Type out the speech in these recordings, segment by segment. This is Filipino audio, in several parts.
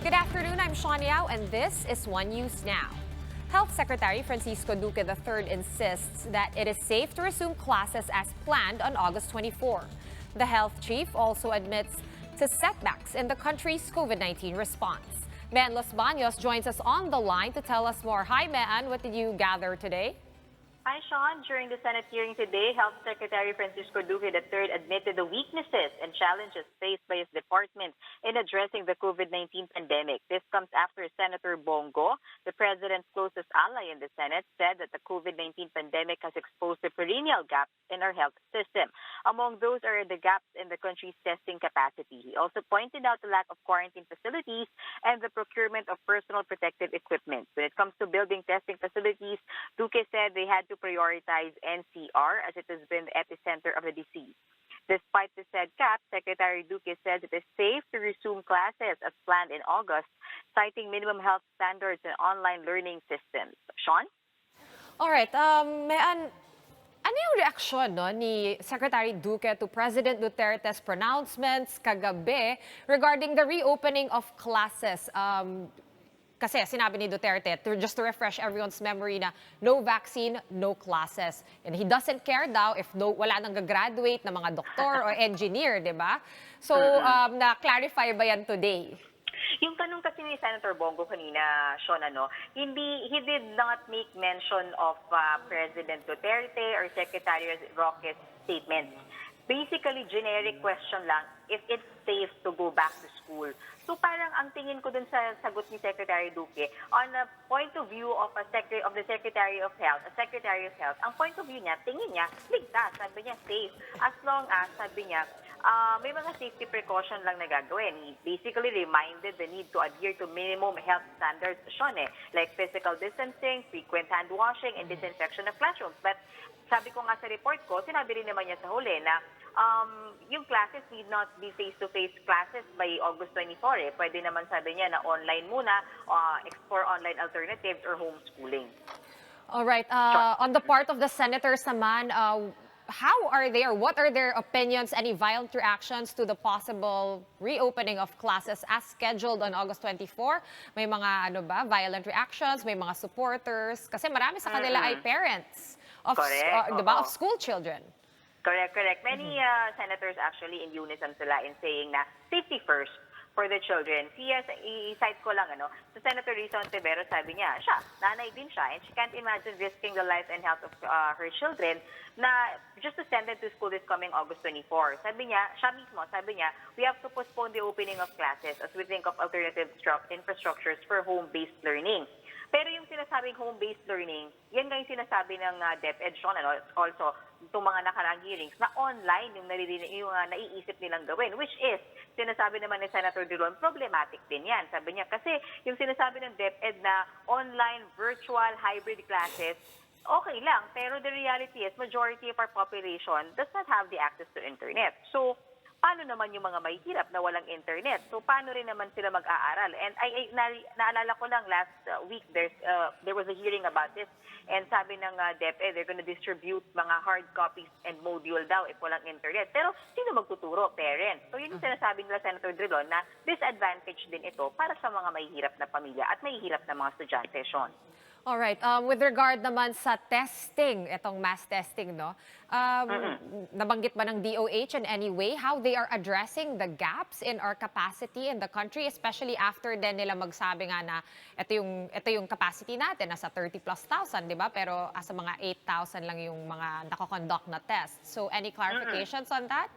Good afternoon, I'm Sean Yao, and this is One News Now. Health Secretary Francisco Duque III insists that it is safe to resume classes as planned on August 24. The health chief also admits to setbacks in the country's COVID-19 response. Mean Los Baños joins us on the line to tell us more. Hi, Mean, what did you gather today? Hi, Sean. During the Senate hearing today, Health Secretary Francisco Duque III admitted the weaknesses and challenges faced by his department in addressing the COVID-19 pandemic. This comes after Senator Bongo, the president's closest ally in the Senate, said that the COVID-19 pandemic has exposed the perennial gaps in our health system. Among those are the gaps in the country's testing capacity. He also pointed out the lack of quarantine facilities and the procurement of personal protective equipment. When it comes to building testing facilities, Duque said they had to prioritize NCR as it has been the epicenter of the disease. Despite the said cap, Secretary Duque says it is safe to resume classes as planned in August, citing minimum health standards and online learning systems. Sean? All right, Mean, ano yung reaksyon ni Secretary Duque to President Duterte's pronouncements kagabi regarding the reopening of classes? Kasi sinabi ni Duterte, just to refresh everyone's memory, na no vaccine, no classes. And he doesn't care daw if wala nang gagraduate na mga doktor or engineer, di ba? So, na-clarify ba yan today? Yung tanong kasi ni Senator Bongo kanina, Sean, he did not make mention of President Duterte or Secretary Roque's statements. Basically, generic question lang, if it's safe to go back to school. So parang ang tingin ko dun sa sagot ni Secretary Duque, on a point of view of the Secretary of Health, ang point of view niya, tingin niya, ligtas, sabi niya, safe. As long as, sabi niya, may mga safety precaution lang na gagawin. He basically reminded the need to adhere to minimum health standards, Sean, like physical distancing, frequent hand washing, and disinfection of classrooms. But sabi ko nga sa report ko, sinabi rin naman niya sa huli na yung classes need not be face-to-face classes by August 24. Pwede naman sabi niya na online muna, explore online alternatives or homeschooling. All right. On the part of the senators naman, how are they or what are their opinions, any violent reactions to the possible reopening of classes as scheduled on August 24? May mga violent reactions, may mga supporters, kasi marami sa kanila ay parents of, of school children. Correct. Many senators actually in unison sila in saying na safety first for the children. I-cite ko lang, so Senator Risa Ontiveros, sabi niya, nanay din siya, and she can't imagine risking the life and health of her children na just to send them to school this coming August 24. Sabi niya, we have to postpone the opening of classes as we think of alternative infrastructures for home-based learning. Pero yung sinasabing home-based learning, yan nga yung sinasabi ng DepEd, Sean, also itong mga nakarang hearings, na online yung naiisip nilang gawin, which is, sinasabi naman ni Senator Drilon, problematic din yan. Sabi niya, kasi yung sinasabi ng DepEd na online, virtual, hybrid classes, okay lang, pero the reality is, majority of our population does not have the access to internet. So, paano naman yung mga mahihirap na walang internet? So, paano rin naman sila mag-aaral? And naalala ko lang last week, there was a hearing about this. And sabi ng DepEd, they're going to distribute mga hard copies and module daw if walang internet. Pero sino magtuturo? Parents. So, yun yung sinasabi nila Senator Drilon na disadvantage din ito para sa mga mahihirap na pamilya at mahihirap na mga estudyante, Sean. Alright, with regard naman sa testing, itong mass testing, nabanggit ba ng DOH in any way how they are addressing the gaps in our capacity in the country, especially after din nila magsabi nga na ito yung capacity natin, nasa 30+ thousand, di ba? Pero asa mga 8,000 lang yung mga nakakonduct na test. So, any clarifications on that?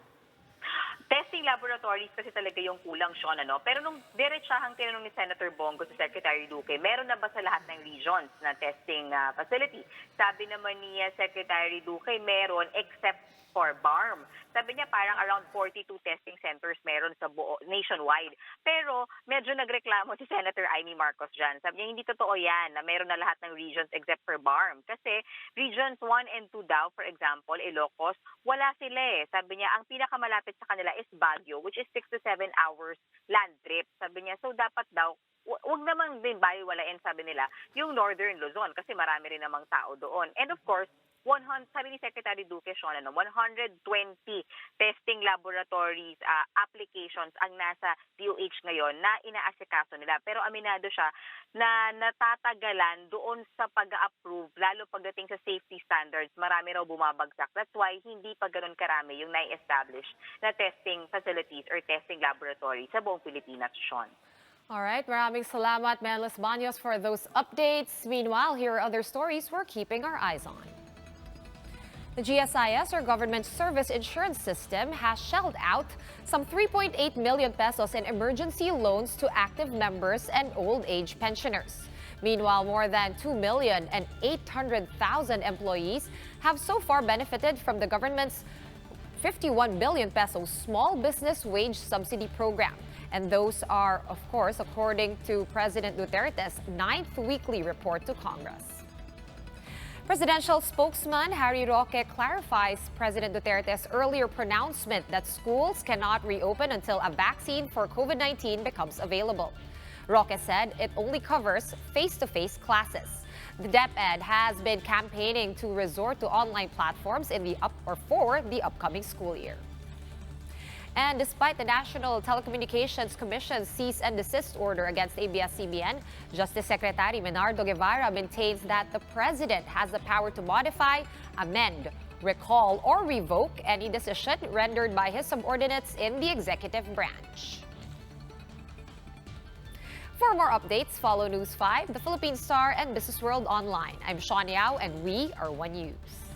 Testing laboratories kasi talaga yung kulang, Sean, Pero nung diretsahang tinanong ni Senator Bongo sa Secretary Duque, meron na ba sa lahat ng regions na testing facility? Sabi naman ni Secretary Duque, meron except for BARM. Sabi niya parang around 42 testing centers meron sa buo nationwide. Pero medyo nagreklamo si Senator Amy Marcos dyan. Sabi niya hindi totoo yan na meron na lahat ng regions except for BARM. Kasi regions 1 and 2 daw, for example, Ilocos, wala sila. Sabi niya ang pinakamalapit sa kanila is Baguio, which is 6 to 7 hours land trip. Sabi niya so dapat daw wag naman din baliwalain, sabi nila, yung Northern Luzon kasi marami rin namang tao doon. And of course, sabi ni Secretary Duque, Sean, 120 testing laboratories applications ang nasa DOH ngayon na inaasikaso nila. Pero aminado siya na natatagalan doon sa pag-approve, lalo pagdating sa safety standards, marami raw bumabagsak. That's why hindi pa ganun karami yung na-establish na testing facilities or testing laboratories sa buong Pilipinas, Sean. All right, maraming salamat, Melis Baños, for those updates. Meanwhile, here are other stories we're keeping our eyes on. The GSIS, or Government Service Insurance System, has shelled out some 3.8 million pesos in emergency loans to active members and old age pensioners. Meanwhile, more than 2,800,000 employees have so far benefited from the government's 51 billion peso small business wage subsidy program. And those are, of course, according to President Duterte's 9th weekly report to Congress. Presidential spokesman Harry Roque clarifies President Duterte's earlier pronouncement that schools cannot reopen until a vaccine for COVID-19 becomes available. Roque said it only covers face-to-face classes. The DepEd has been campaigning to resort to online platforms for the upcoming school year. And despite the National Telecommunications Commission's cease and desist order against ABS-CBN, Justice Secretary Menardo Guevarra maintains that the President has the power to modify, amend, recall, or revoke any decision rendered by his subordinates in the executive branch. For more updates, follow News 5, the Philippine Star, and Business World Online. I'm Sean Yao, and we are One News.